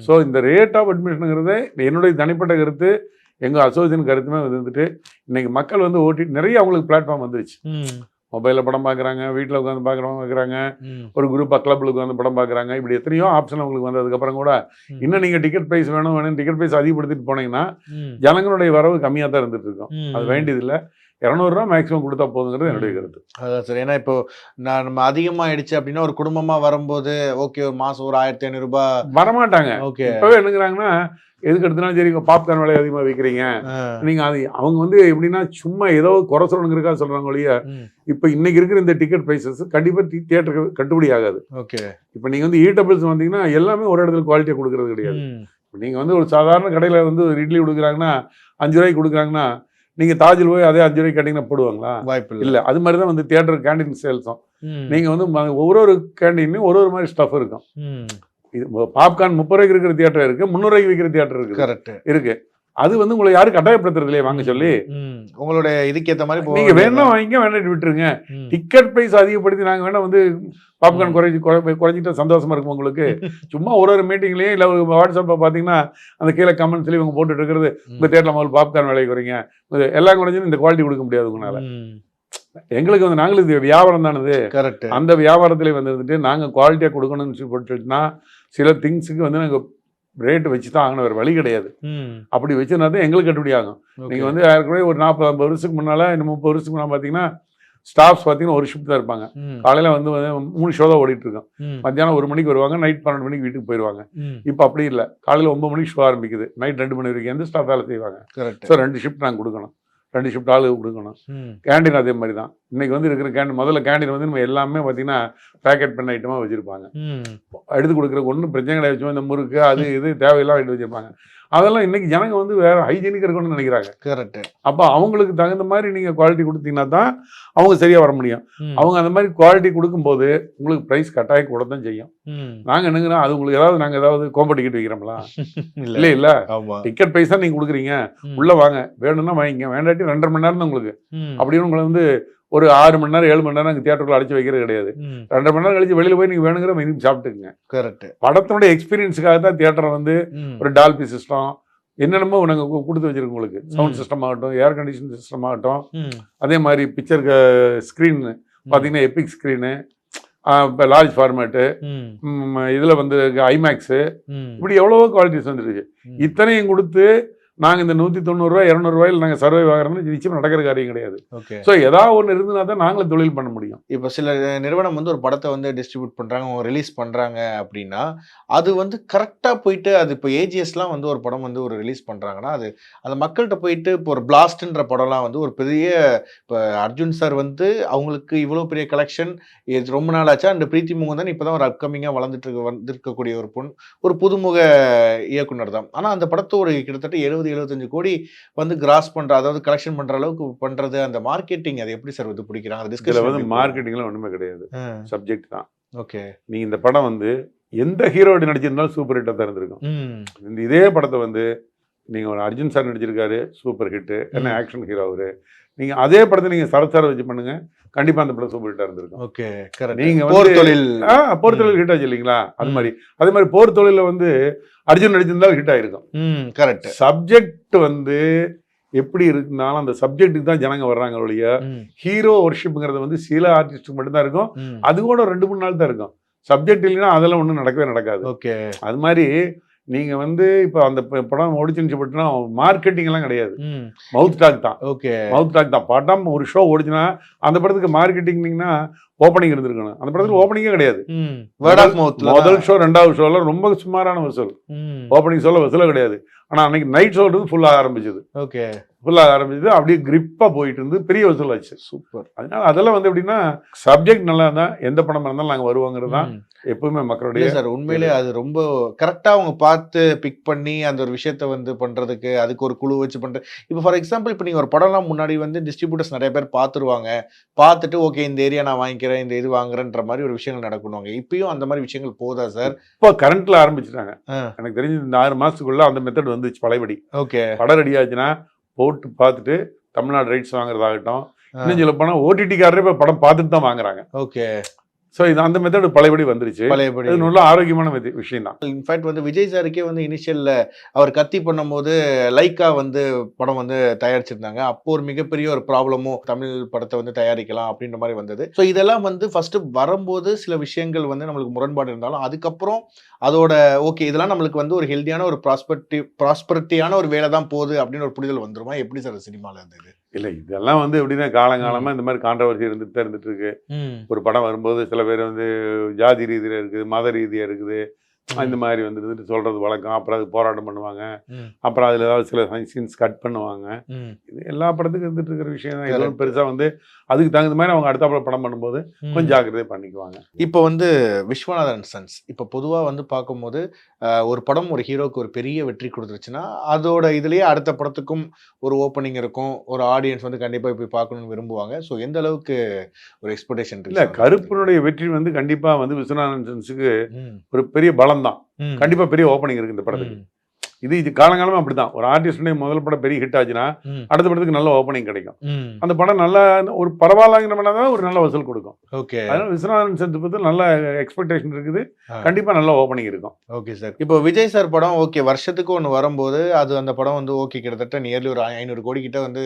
ஸோ இந்த ரேட் ஆஃப் அட்மிஷனுங்கிறது என்னுடைய தனிப்பட்ட கருத்து, எங்கள் அசோசியேஷன் கருத்துமே வந்துட்டு, இன்னைக்கு மக்கள் வந்து நிறைய அவங்களுக்கு பிளாட்ஃபார்ம் வந்துருச்சு. மொபைலில் படம் பார்க்குறாங்க, வீட்டில் உட்காந்து பார்க்குறாங்க, ஒரு குரூப்பாக கிளப்பில் உட்காந்து படம் பார்க்குறாங்க. இப்படி எத்தனையோ ஆப்ஷன் அவங்களுக்கு வந்ததுக்கப்புறம் கூட இன்னும் நீங்கள் டிக்கெட் ப்ரைஸ் வேணும் டிக்கெட் ப்ரைஸ் அதிகப்படுத்திட்டு போனீங்கன்னா ஜனங்களுடைய வரவு கம்மியாக தான் இருந்துட்டு இருக்கும். அது வேண்டியதில்லை, 200 ரூபா மேக்ஸிமம் கொடுத்தா போதுங்கிறது என்னுடைய கருத்து. அதான் சார். ஏன்னா இப்போ நம்ம அதிகமாகிடுச்சு அப்படின்னா ஒரு குடும்பமாக வரும்போது ஓகே ஒரு மாதம் ஒரு 1500 ரூபாய் வரமாட்டாங்க. ஓகே, இப்போவே என்னங்கிறாங்கன்னா, எதுக்கு எடுத்துனாலும் சரி பாப்கார்ன் விலை அதிகமாக விற்கிறீங்க நீங்க. அது அவங்க வந்து எப்படின்னா சும்மா ஏதோ குறை சொல்லணுங்கிறக்கா சொல்றாங்க ஒழிய, இப்போ இன்னைக்கு இருக்கிற இந்த டிக்கெட் பிரைசஸ் கண்டிப்பா தியேட்டருக்கு கட்டுப்படி ஆகாது. ஓகே, இப்போ நீங்க வந்து ஈட்டபிள்ஸ் வந்தீங்கன்னா எல்லாமே ஒரு இடத்துல குவாலிட்டியா கொடுக்கறது கிடையாது. நீங்க வந்து ஒரு சாதாரண கடையில வந்து ஒரு இட்லி கொடுக்குறாங்கன்னா 5 ரூபாய்க்கு கொடுக்குறாங்கன்னா, நீங்க தாஜில் போய் அதே 5 ரூபாய்க்கு கேட்டீங்கன்னா போடுவாங்களா? வாய்ப்பு இல்லை. அது மாதிரி தான் வந்து தியேட்டர் கேண்டீன் சேல்ஸும். நீங்க வந்து ஒவ்வொரு கேண்டீன்லையும் ஒரு மாதிரி ஸ்டஃப் இருக்கும். பாப்கார்ன் 30 ரூபாய்க்கு இருக்கிற தியேட்டர் இருக்கு, 300 ரூபாய்க்கு விற்கிற தியேட்டர் இருக்கு. கரெக்ட் இருக்கு. அது வந்து உங்களை யாரும் கட்டாயப்படுத்துறது இல்லையே வாங்க சொல்லி. உங்களுடைய இதுக்கேற்ற மாதிரி நீங்க வேணா வாங்கிக்க, வேண்டாம் விட்டுருங்க. டிக்கெட் பிரைஸ் அதிகப்படுத்தி நாங்க வேணா வந்து பாப்கார்ன் குறைஞ்சிட்டா சந்தோஷமா இருக்கும் உங்களுக்கு. சும்மா ஒரு மீட்டிங்லயே இல்ல ஒரு வாட்ஸ்அப்ல பாத்தீங்கன்னா அந்த கீழே கமெண்ட்ஸ்லயும் இவங்க போட்டுட்டு இருக்கிறது, உங்க தியேட்டர்ல முதல்ல பாப்கார்ன் விலை குறைங்க, எல்லாம் குறைஞ்சுன்னு இந்த குவாலிட்டி கொடுக்க முடியாது உங்களால. எங்களுக்கு வந்து நாங்களும் இது வியாபாரம் தானது. கரெக்ட். அந்த வியாபாரத்துல வந்துட்டு நாங்க குவாலிட்டியா கொடுக்கணும்னு போட்டுட்டுனா சில திங்ஸுக்கு வந்து நாங்க ரேட்டு வச்சு தான் ஆகணும், வேறு வழி கிடையாது. அப்படி வச்சுனா தான் எங்களுக்கு கட்டுப்படி ஆகும். நீங்கள் வந்து ஏற்கனவே ஒரு 40-50 வருஷத்துக்கு முன்னால், இன்னும் 30 வருஷத்துக்கு முன்னால் பார்த்தீங்கன்னா ஸ்டாஃப்ஸ் பார்த்தீங்கன்னா ஒரு ஷிஃப்ட் தான் இருப்பாங்க. காலையில் வந்து 3 ஷோ தான் ஓடிட்டு இருக்கோம். மத்தியானம் 1 மணிக்கு வருவாங்க, நைட் 12 மணிக்கு வீட்டுக்கு போயிடுவாங்க. இப்போ அப்படி இல்லை, காலையில் 9 மணிக்கு ஷோ ஆரம்பிக்குது, நைட் 2 மணி வரைக்கும் எந்த ஸ்டாஃப் வேலை செய்வாங்க. ஸோ 2 ஷிஃப்ட் நாங்கள் கொடுக்கணும், 2 ஷிஃப்ட் ஆளு கொடுக்கணும். கேண்டீன் அதே மாதிரி தான். இன்னைக்கு வந்து இருக்கிற கேண்டீன், முதல்ல கேண்டீன் வந்து நம்ம எல்லாமே பார்த்தீங்கன்னா பேக்கெட் பண்ண ஐட்டமாக வச்சுருப்பாங்க. எடுத்து கொடுக்குற ஒன்றும் பிரச்சனை கிடையாது. இந்த முறுக்கு அது இது தேவையெல்லாம் எடுத்து வச்சுருப்பாங்க. அதெல்லாம் இன்னைக்கு ஜனங்க வந்து வேற ஹைஜீனிக் இருக்கணும்னு நினைக்கிறாங்க. கரெக்ட். அப்போ அவங்களுக்கு தகுந்த மாதிரி நீங்க குவாலிட்டி கொடுத்தீங்கன்னா தான் அவங்க சரியா வர முடியும். அவங்க அந்த மாதிரி குவாலிட்டி கொடுக்கும்போது உங்களுக்கு பிரைஸ் கட்டாயம் கூட தான் செய்யும். நாங்க என்னங்கன்னா அது உங்களுக்கு ஏதாவது நாங்க ஏதாவது கோம்போ டிக்கெட் வைக்கிறோம்ல? இல்ல டிக்கெட் பிரைஸ் தான் நீங்க கொடுக்குறீங்க, உள்ள வாங்க வேணும்னா வாங்கிங்க, வேண்டாட்டி 2.5 மணி நேரம் தான் உங்களுக்கு அப்படின்னு உங்களை வந்து ஒரு 6 மணி நேரம் 7 மணி நேரம் தியேட்டருக்குள்ள அடிச்சு வைக்கிறது கிடையாது. 2.5 மணி நேரம் கழிச்சு வெளியில போய் நீங்க வேணுங்கிற மெனு சாப்பிட்டுக்குங்க. கரெக்ட். படத்தினுடைய எக்ஸ்பீரியன்ஸுக்காக தான் தியேட்டரை வந்து ஒரு டால்பி சிஸ்டம் என்னென்னமோ நாங்கள் கொடுத்து வச்சிருக்கோம் உங்களுக்கு. சவுண்ட் சிஸ்டம் ஆகட்டும், ஏர் கண்டிஷன் சிஸ்டம் ஆகட்டும், அதே மாதிரி பிக்சருக்கு ஸ்க்ரீன் பார்த்தீங்கன்னா எபிக் ஸ்க்ரீனு, இப்போ லார்ஜ் ஃபார்மேட்டு, இதில் வந்து ஐமேக்ஸு, இப்படி எவ்வளவோ குவாலிட்டிஸ் வந்துருக்கு. இத்தனையும் கொடுத்து நாங்கள் இந்த 190 ரூபா 200 ரூபாயில் நாங்கள் சர்வை ஆகிறோம்னு நிச்சயம் நடக்கிற காரியம் கிடையாது. ஸோ ஏதாவது ஒன்று இருந்ததுனா தான் நாங்களே தொழில் பண்ண முடியும். இப்போ சில நிறுவனம் வந்து ஒரு படத்தை வந்து டிஸ்ட்ரிபியூட் பண்ணுறாங்க, ரிலீஸ் பண்ணுறாங்க அப்படின்னா அது வந்து கரெக்டாக போயிட்டு அது இப்போ ஏஜிஎஸ்லாம் வந்து ஒரு படம் வந்து ஒரு ரிலீஸ் பண்ணுறாங்கன்னா அது அந்த மக்கள்கிட்ட போயிட்டு இப்போ ஒரு பிளாஸ்ட்ன்ற படம்லாம் வந்து ஒரு பெரிய இப்போ அர்ஜுன் சார் வந்து அவங்களுக்கு இவ்வளோ பெரிய கலெக்ஷன் ரொம்ப நாள் ஆச்சா. அந்த பிரீத்தி முகுந்தன் இப்போ தான் ஒரு அப்கமிங்காக வந்திருக்கக்கூடிய ஒரு ஒரு புதுமுக இயக்குனர் தான். ஆனால் அந்த படத்தை ஒரு கிட்டத்தட்ட 70-75 கோடி வந்து கிராஸ் பண்ற, அதாவது கலெக்ஷன் பண்ற அளவுக்கு பண்றது அந்த மார்க்கெட்டிங் அது எப்படி சார் வந்து பிடிக்கிறாங்க? அது டிஸ்கஷன் வந்து மார்க்கெட்டிங்ல ஒண்ணுமே கிடையாது, சப்ஜெக்ட் தான். ஓகே. நீ இந்த படம் வந்து எந்த ஹீரோட நடிச்சிருந்தாலும் சூப்பர் ஹிட்டா தான் இருந்திருக்கும். இந்த இதே படத்தை வந்து நீங்க ஒரு அர்ஜுன் சார் நடிச்சிருக்காரு, சூப்பர் ஹிட், என்ன ஆக்ஷன் ஹீரோ அவரு. நீங்க அதே படத்தை நீங்க சரத்சார வச்சு பண்ணுங்க, கண்டிப்பா அந்த படம் சூப்பர் ஹிட்டா இருந்திருக்கும். ஓகே. கரெக்ட். நீங்க போர் தொழில் ஹிட் ஆச்சு இல்லைங்களா? அதே மாதிரி போர் தொழில வந்து அர்ஜுன் நடிச்சிருந்தா ஹிட் ஆயிருக்கும். கரெக்ட். சப்ஜெக்ட் வந்து எப்படி இருந்தாலும் அந்த சப்ஜெக்ட்டுக்கு தான் ஜனங்க வர்றாங்க ஒழிய ஹீரோ ஒர்ஷிப்ங்கிறது வந்து சில ஆர்டிஸ்டுக்கு மட்டும் தான் இருக்கும். அது கூட 2-3 நாள் தான் இருக்கும். சப்ஜெக்ட் இல்லைன்னா அதெல்லாம் ஒன்றும் நடக்கவே நடக்காது. ஓகே. அது மாதிரி நீங்க வந்து இப்போ அந்த படம் ஓடிச்சுன்னு பட்டுனா மார்க்கெட்டிங் எல்லாம் கிடையாது, மவுத் டாக் தான். ஓகே. மவுத் டாக் தான். படம் ஒரு ஷோ ஓடிச்சுன்னா அந்த படத்துக்கு மார்க்கெட்டிங்னா ஓப்பனிங் இருந்திருக்கணும். அந்த படத்துக்கு ஓப்பனிங்கே கிடையாது. முதல் ஷோ 2வது ஷோலாம் ரொம்ப சுமாரான வசூல், ஓப்பனிங் ஷோல வசூல கிடையாது. ஆனா அன்னைக்கு நைட் ஷோ ஃபுல்லாக ஆரம்பிச்சது. ஓகே. ஃபுல்லாக ஆரம்பிச்சது, அப்படியே கிரிப்பா போயிட்டு இருந்து பெரிய வசூல் ஆச்சு. சூப்பர். அதனால அதெல்லாம் வந்து எப்படின்னா சப்ஜெக்ட் நல்லா இருந்தால் எந்த படம் இருந்தாலும் நாங்கள் வருவோங்கிறது தான் எப்பவுமே மக்களுடைய. சார் உண்மையிலே அது ரொம்ப கரெக்டா அவங்க பார்த்து பிக் பண்ணி அந்த ஒரு விஷயத்த வந்து பண்றதுக்கு அதுக்கு ஒரு குழு வச்சு பண்ற. இப்போ ஃபார் எக்ஸாம்பிள் இப்போ நீங்க ஒரு படம்லாம் முன்னாடி வந்து டிஸ்ட்ரிபியூட்டர்ஸ் நிறைய பேர் பார்த்துருவாங்க, பார்த்துட்டு ஓகே இந்த ஏரியா நான் வாங்கிக்கிறேன், இந்த இது வாங்குறேன்ற மாதிரி ஒரு விஷயங்கள் நடக்கணுவாங்க. இப்பயும் அந்த மாதிரி விஷயங்கள் போதா சார்? இப்போ கரண்ட்ல ஆரம்பிச்சிட்டாங்க. எனக்கு தெரிஞ்சு இந்த 6 மாசத்துக்குள்ள அந்த மெத்தட் வந்துச்சு பழையபடி. ஓகே. படம் ரெடி ஆச்சுன்னா போட்டு பார்த்துட்டு தமிழ்நாடு ரைட்ஸ் வாங்குறதாகட்டும், இன்னும் சொல்ல போனா ஓடிடிக்காரரே இப்போ படம் பார்த்துட்டு தான் வாங்குறாங்க. ஓகே. ஸோ இது அந்த மெத்தட் பழையபடி வந்துருச்சு. பழையபடி நல்ல ஆரோக்கியமான விஷயம் தான். இன்ஃபேக்ட் வந்து விஜய் சாருக்கே வந்து இனிஷியல்ல அவர் கத்தி பண்ணும்போது லைக்கா வந்து படம் வந்து தயாரிச்சிருந்தாங்க. அப்போ ஒரு மிகப்பெரிய ஒரு ப்ராப்ளமும் தமிழ் படத்தை வந்து தயாரிக்கலாம் அப்படின்ற மாதிரி வந்தது. ஸோ இதெல்லாம் வந்து ஃபர்ஸ்ட் வரும்போது சில விஷயங்கள் வந்து நம்மளுக்கு முரண்பாடு இருந்தாலும் அதுக்கப்புறம் அதோட ஓகே இதெல்லாம் நம்மளுக்கு வந்து ஒரு ஹெல்தியான ஒரு ப்ராஸ்பரிட்டியான ஒரு வேலை தான் போகுது அப்படின்னு ஒரு புரிதல் வந்துருமா? எப்படி சார் சினிமாவில் இருந்தது? இல்லை, இதெல்லாம் வந்து எப்படின்னா காலங்காலமாக இந்த மாதிரி கான்ட்ரவர்சி இருந்துட்டு இருந்துட்டு இருக்கு. ஒரு படம் வரும்போது சில பேர் வந்து ஜாதி ரீதியில் இருக்குது, மத ரீதியாக இருக்குது, இந்த மாதிரி வந்துட்டு சொல்றது வழக்கம். அப்புறம் அது போராட்டம் பண்ணுவாங்க, அப்புறம் அதில் ஏதாவது சில சீன்ஸ் கட் பண்ணுவாங்க. இது எல்லா படத்துக்கும் இருந்துட்டு இருக்கிற விஷயம் தான். இதெல்லாம் பெருசாக வந்து அதுக்கு தகுந்த மாதிரி அவங்க அடுத்தாப்புல படம் பண்ணும்போது கொஞ்சம் ஜாக்கிரதையாக பண்ணிக்குவாங்க. இப்போ வந்து விஸ்வநாதன் சன்ஸ் இப்போ பொதுவாக வந்து பார்க்கும்போது ஒரு படம் ஒரு ஹீரோக்கு ஒரு பெரிய வெற்றி கொடுத்துருச்சுன்னா அதோட இதுலேயே அடுத்த படத்துக்கும் ஒரு ஓப்பனிங் இருக்கும், ஒரு ஆடியன்ஸ் வந்து கண்டிப்பாக போய் பார்க்கணும்னு விரும்புவாங்க. ஸோ எந்த அளவுக்கு ஒரு எக்ஸ்பெக்டேஷன் இல்லை, கருப்பினுடைய வெற்றி வந்து கண்டிப்பாக வந்து விஸ்வநாதன் சன்ஸுக்கு ஒரு பெரிய பலம் தான். கண்டிப்பாக பெரிய ஓப்பனிங் இருக்கு இந்த படத்துக்கு. இது காலங்காலமா அப்படிதான். ஒரு ஆர்டிஸ்டுடைய முதல் படம் பெரிய ஹிட் ஆச்சுன்னா அடுத்த படத்துக்கு நல்ல ஓப்பனிங் கிடைக்கும். அந்த படம் நல்ல ஒரு பரவாயில்லங்கிற ஒரு நல்ல வசூல் கொடுக்கும். ஓகே. அதனால விஸ்வநாதன் சன்ஸ் பத்தி நல்ல எக்ஸ்பெக்டேஷன் இருக்குது, கண்டிப்பா நல்ல ஓப்பனிங் இருக்கும். Okay sir. இப்போ விஜய் சார் படம் ஓகே வருஷத்துக்கு ஒன்று வரும்போது அது அந்த படம் வந்து ஓகே கிட்டத்தட்ட நியர்லி ஒரு 500 கோடி கிட்ட வந்து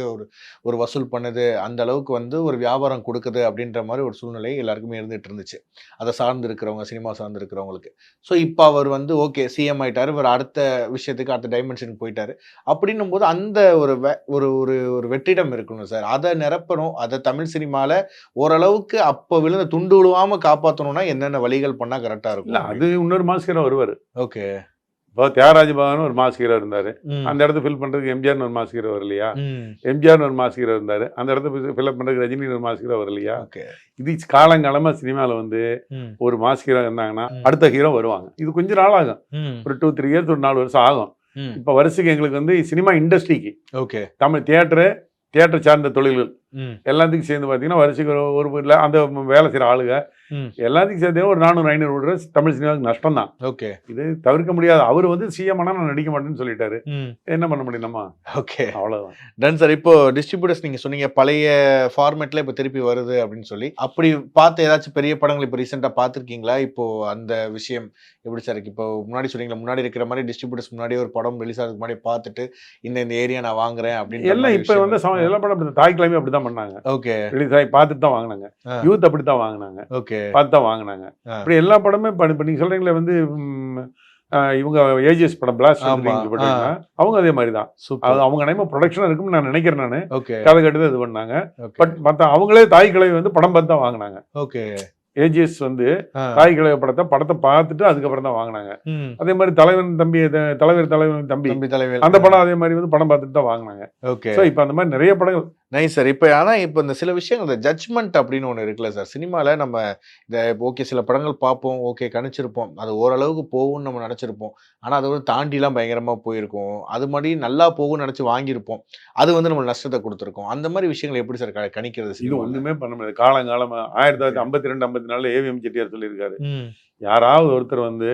ஒரு வசூல் பண்ணுது, அந்த அளவுக்கு வந்து ஒரு வியாபாரம் கொடுக்குது அப்படின்ற மாதிரி ஒரு சூழ்நிலை எல்லாருக்குமே இருந்துட்டு இருந்துச்சு, அதை சார்ந்து இருக்கிறவங்க, சினிமா சார்ந்து இருக்கிறவங்களுக்கு. ஸோ இப்போ அவர் வந்து ஓகே சிஎம் ஆயிட்டாரு, இவர் அடுத்த விஷயத்துக்கு அடுத்த டைமென்ஷனுக்கு போயிட்டாரு. அப்படின்னும் போது அந்த ஒரு வெற்றிடம் இருக்கணும் சார், அதை நிரப்பணும். அதை தமிழ் சினிமால ஓரளவுக்கு அப்போ விழுந்த துண்டு விழுவாம காப்பாற்றணும்னா என்னென்ன வழிகள் பண்ணா கரெக்டா இருக்கும்? அது இன்னொரு மாஸ் ஹீரோ வருவாரு. ஓகே. இப்போ தியாகராஜ பவன் ஒரு மாஸ் ஹீரோ இருந்தாரு, அந்த இடத்த ஃபில் பண்றதுக்கு எம்ஜிஆர் ஒரு மாஸ் ஹீரோ வரலையா? எம்ஜிஆர் ஒரு மாஸ் ஹீரோ இருந்தாரு, அந்த இடத்த ஃபில் பண்றதுக்கு ரஜினி ஒரு மாஸ் ஹீரோ வரலையா? இது காலங்காலமா சினிமால வந்து ஒரு மாஸ் ஹீரோ இருந்தாங்கன்னா அடுத்த ஹீரோ வருவாங்க. இது கொஞ்சம் நாள் ஆகும், ஒரு 2-3 இயர்ஸ், ஒரு 4 வருஷம் ஆகும். இப்ப வருஷத்துக்கு எங்களுக்கு வந்து சினிமா இண்டஸ்ட்ரிக்கு ஓகே தமிழ் தியேட்டர் சார்ந்த தொழில்கள் எல்லாத்துக்கும் சேர்ந்து பாத்தீங்கன்னா வருஷத்துக்கு ஒரு வீட்டுல அந்த வேலை செய்யற ஆளுங்க எல்லாத்துக்கும் சேர்த்து ஒரு 400-500 ரூபா தமிழ் சினிமாவுக்கு நஷ்டம் தான். ஓகே, இது தவிர்க்க முடியாது. அவர் வந்து சிஎம் ஆனா நான் நடிக்க மாட்டேன்னு சொல்லிட்டாரு. என்ன பண்ண முடியும் நம்ம? ஓகே, அவ்வளவுதான். Ton sir. இப்போ டிஸ்ட்ரிபியூட்டர்ஸ் நீங்க சொன்னீங்க பழைய ஃபார்மேட்ல இப்போ திருப்பி வருது அப்படின்னு சொல்லி, அப்படி பார்த்து ஏதாச்சும் பெரிய படங்கள் இப்போ ரீசெண்டா பார்த்துருக்கீங்களா? இப்போ அந்த விஷயம் எப்படி சார் இருக்கு? இப்போ முன்னாடி சொன்னீங்களா, முன்னாடி இருக்கிற மாதிரி டிஸ்ட்ரிபியூட்டர்ஸ் முன்னாடி ஒரு படம் ரிலீஸ் ஆகிறதுக்கு முன்னாடி பார்த்துட்டு இந்த ஏரியா நான் வாங்குறேன் அப்படின்னு எல்லாம் இப்ப வந்து எல்லா படம் தாய் கிழமை அப்படிதான் பண்ணாங்க. ஓகே, ரிலீஸ் ஆகி பார்த்துட்டு தான் வாங்கினாங்க. யூத் அப்படித்தான் வாங்கினாங்க. ஓகே, பார்த்து தான் வாங்கினாங்க. அப்படி எல்லா படமே இப்ப நீங்க சொல்றீங்களே வந்து இவங்க ஏஜிஎஸ் படம் பிளாஸ்ட் அவங்க அதே மாதிரி தான். அவங்க நேம் ப்ரொடக்ஷன் இருக்குன்னு நான் நினைக்கிறேன். நானு கதை கட்டுதான் இது பண்ணாங்க. பட் மற்ற அவங்களே தாய் கிழமை வந்து படம் பார்த்து தான் வாங்கினாங்க. ஓகே, ஏஜிஎஸ் வந்து தாய் கிழமை படத்தை பார்த்துட்டு அதுக்கப்புறம் தான் வாங்கினாங்க. அதே மாதிரி தலைவன் தம்பி அந்த படம் அதே மாதிரி வந்து படம் பார்த்துட்டு தான் வாங்கினாங்க. ஓகே, இப்ப அந்த மாதிரி நிறைய படங்கள் நைஸ் சார். இப்போ ஆனால் இப்போ இந்த சில விஷயங்கள் இந்த ஜட்ஜ்மெண்ட் அப்படின்னு ஒன்று இருக்குல்ல சார் சினிமாவில், நம்ம இந்த ஓகே சில படங்கள் பார்ப்போம், ஓகே கணிச்சிருப்போம், அது ஓரளவுக்கு போகும்னு நம்ம நினச்சிருப்போம், ஆனால் அதை வந்து தாண்டிலாம் பயங்கரமாக போயிருக்கும், அது மாதிரி நல்லா போகும்னு நினச்சி வாங்கியிருப்போம், அது வந்து நம்ம நஷ்டத்தை கொடுத்துருக்கோம். அந்த மாதிரி விஷயங்கள் எப்படி சார் கணிக்கிறது? இது ஒன்றுமே பண்ண முடியாது. காலங்காலமாக 1952-54 ஏவிஎம் செட்டியார் சொல்லியிருக்காரு, யாராவது ஒருத்தர் வந்து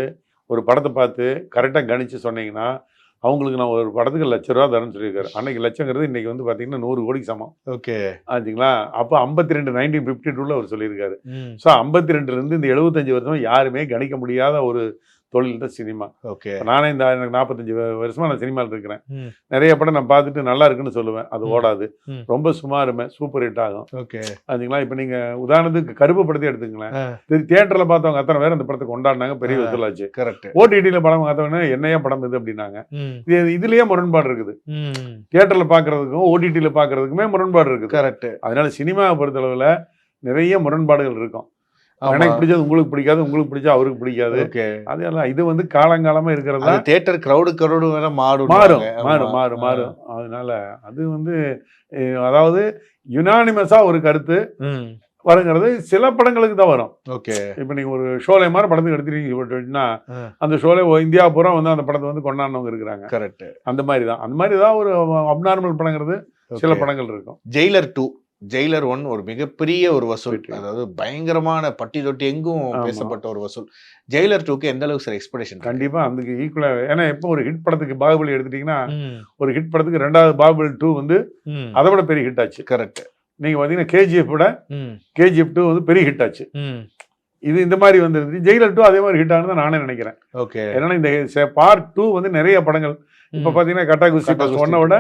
ஒரு படத்தை பார்த்து கரெக்டாக கணிச்சு சொன்னீங்கன்னா அவங்களுக்கு நான் ஒரு படத்துக்கு ₹1,00,000 தரேன்னு சொல்லியிருக்காரு. அன்னைக்கு லட்சங்கிறது இன்னைக்கு வந்து பாத்தீங்கன்னா 100 கோடிக்கு சமம். ஓகே, ஆச்சுங்களா? அப்போ 1952 அவர் சொல்லியிருக்காரு. ஸோ 52 இருந்து இந்த 75 வருஷம் யாருமே கணிக்க முடியாத ஒரு தொழில் தான் சினிமா. ஓகே, நானே எனக்கு 45 வருஷமா நான் சினிமாவில் இருக்கிறேன். நிறைய படம் நான் பார்த்துட்டு நல்லா இருக்குன்னு சொல்லுவேன், அது ஓடாது, ரொம்ப சுமாருமே சூப்பர் ஹிட் ஆகும். ஓகே, ஆச்சுங்களா? இப்போ நீங்க உதாரணத்துக்கு கருப்பு படத்தை எடுத்துங்களேன். தியேட்டர்ல பார்த்தவங்க அத்தனை பேர் அந்த படத்தை கொண்டாடினாங்க, பெரிய வசூலாச்சு. கரெக்ட். ஓடிடியில படம் பார்த்தவங்க என்னையா படம் இது அப்படின்னாங்க. இதுலயே முரண்பாடு இருக்குது. தியேட்டர்ல பாக்குறதுக்கும் ஓடிடியில பாக்குறதுக்குமே முரண்பாடு இருக்குது. கரெக்ட். அதனால சினிமாவை பொறுத்தளவுல நிறைய முரண்பாடுகள் இருக்கும். எனக்கு பிடிச்சது உங்களுக்கு பிடிக்காது, உங்களுக்கு பிடிச்சா அவருக்கு பிடிக்காது. ஓகே, அதெல்லாம் இது வந்து காலங்காலமா இருக்கிறதா. தியேட்டர் கிரவுடு வேற மாறும். அதனால அது வந்து அதாவது யுனானிமஸா ஒரு கருத்து வருங்கிறது சில படங்களுக்கு தான் வரும். ஓகே, இப்ப நீங்க ஒரு ஷோலே மாதிரி படத்துக்கு எடுத்துட்டீங்கன்னா அந்த ஷோலே இந்தியா பூரா வந்து அந்த படத்தை வந்து கொண்டாடினவங்க இருக்கிறாங்க. கரெக்ட். அந்த மாதிரி தான் ஒரு அப்நார்மல் படங்கிறது சில படங்கள் இருக்கும். ஜெயிலர் 2, ஜெயிலர் 1 ஒரு மிகப்பெரிய ஒரு வசூல், அதாவது பயங்கரமான பட்டி தொட்டி எங்கும் பேசப்பட்ட ஒரு வசூல். ஜெயிலர் 2க்கு எந்த அளவுக்கு சார் எக்ஸ்பெக்டேஷன்? கண்டிப்பா அதுக்கு ஈக்குவலா. ஏன்னா இப்போ ஒரு ஹிட் படத்துக்கு பாகுபலி எடுத்துட்டீங்கன்னா ஒரு ஹிட் படத்துக்கு 2வது பாகுபலி 2 வந்து அதை விட பெரிய ஹிட் ஆச்சு. கரெக்ட். நீங்க பாத்தீங்கன்னா KGF விட KGF 2 வந்து பெரிய ஹிட் ஆச்சு. இது இந்த மாதிரி வந்து ஜெயிலர் 2 அதே மாதிரி ஹிட் ஆனது நானே நினைக்கிறேன். ஓகே, ஏன்னா இந்த பார்ட் 2 வந்து நிறைய படங்கள் இப்ப பாத்தீங்கன்னா கட்டா குஸ்தி 1 விட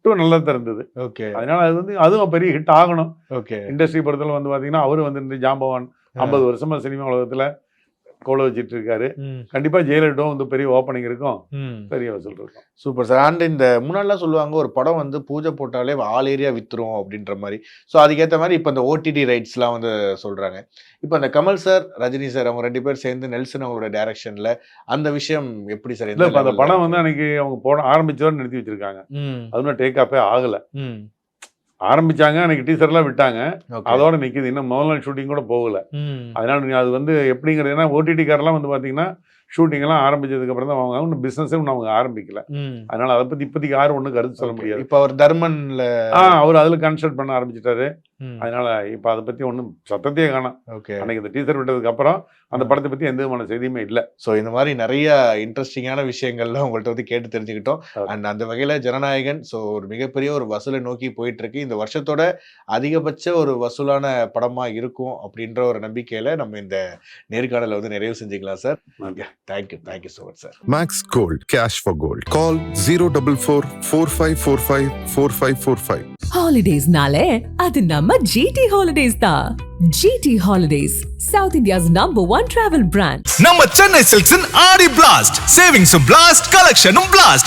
2 நல்லா தான் இருந்தது. ஓகே, அதனால அது வந்து அதுவும் பெரிய ஹிட் ஆகணும். ஓகே, இண்டஸ்ட்ரி படத்துல வந்து பாத்தீங்கன்னா அவரு வந்து இந்த ஜாம்பவான் 50 வருஷமா சினிமா உலகத்துல கோல வச்சிட்டு இருக்காரு. கண்டிப்பா ஜெயிலர் 2 வந்து பெரிய ஓப்பனிங் இருக்கும், பெரிய வசூல் இருக்கும். Super sir. அண்ட் இந்த முன்னாடிலாம் சொல்லுவாங்க ஒரு படம் வந்து பூஜை போட்டாலே ஆல் ஏரியா வித்துரும் அப்படின்ற மாதிரி. ஸோ அதுக்கேற்ற மாதிரி இப்போ இந்த OTT ரைட்ஸ்லாம் வந்து சொல்றாங்க. இப்போ அந்த கமல் சார், ரஜினி சார் அவங்க 2 பேர் சேர்ந்து நெல்சன் அவங்களோட டைரக்ஷன்ல அந்த விஷயம் எப்படி சார்? அந்த படம் வந்து அன்னைக்கு அவங்க போட ஆரம்பிச்சோன்னு நிறுத்தி வச்சிருக்காங்க. அது டேக் ஆஃபே ஆகல. ஆரம்பிச்சாங்க, அன்னைக்கு டீசர்லாம் விட்டாங்க, அதோட நிக்குது. இன்னும் முதல் நாள் ஷூட்டிங் கூட போகல. அதனால அது வந்து எப்படிங்கிறது OTT காரெல்லாம் வந்து பாத்தீங்கன்னா ஷூட்டிங் எல்லாம் ஆரம்பிச்சதுக்கு அப்புறம் தான் அவங்க பிசினஸே அவங்க ஆரம்பிக்கல. அதனால அதை பத்தி இப்போதைக்கு யாரும் ஒன்றும் கருத்து சொல்ல முடியாது. இப்போ அவர் தர்மன்ல அவர் அதுல கன்சல்ட் பண்ண ஆரம்பிச்சிட்டாரு. அதனால இப்ப அதை பத்தி ஒன்றும் சத்தத்தையே காணோம். அன்னைக்கு இந்த டீசர் விட்டதுக்கு அப்புறம் அந்த படத்தை பத்தி எந்த விதமான செய்தியுமே இல்லை. ஸோ இந்த மாதிரி நிறைய இன்ட்ரெஸ்டிங்கான விஷயங்கள்லாம் உங்கள்கிட்ட வந்து கேட்டு தெரிஞ்சுக்கிட்டோம். அண்ட் அந்த வகையில ஜனநாயகன் ஸோ ஒரு மிகப்பெரிய ஒரு வசூலை நோக்கி போயிட்டு இருக்கு. இந்த வருஷத்தோட அதிகபட்ச ஒரு வசூலான படமா இருக்கும் அப்படின்ற ஒரு நம்பிக்கையில நம்ம இந்த நேர்காணலை வந்து நிறைவு செஞ்சுக்கலாம் sir. Thank you so much sir. Max Gold, cash for gold. Call 044 4545 4545. Holidays-nale adu namma GT Holidays da. GT Holidays, South India's #1 travel brand. நம்ம சென்னை சில்க்ஸின் ஆடி பிளாஸ்ட், சேவிங்ஸும் பிளாஸ்ட், கலெக்ஷனும் பிளாஸ்ட்.